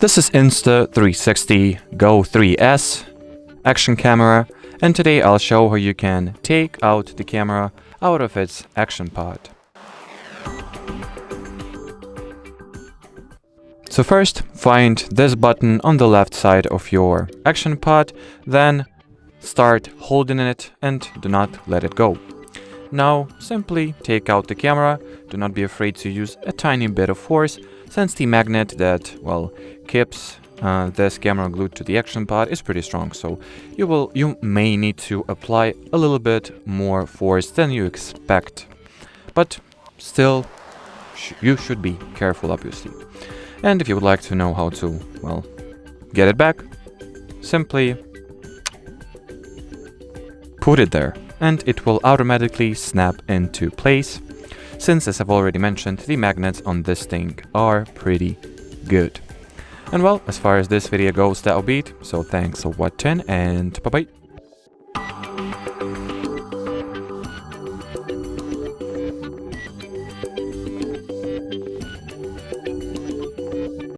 This is Insta360 GO 3S action camera, and today I'll show how you can take out the camera out of its action pod. So first, find this button on the left side of your action pod, then start holding it and do not let it go. Now simply take out the camera. Do not be afraid to use a tiny bit of force, since the magnet that, keeps this camera glued to the action pod is pretty strong, so you may need to apply a little bit more force than you expect. But still, you should be careful, obviously. And if you would like to know how to, get it back, simply put it there, and it will automatically snap into place, since, as I've already mentioned, the magnets on this thing are pretty good. And as far as this video goes, that'll be it. So thanks for watching, and bye-bye.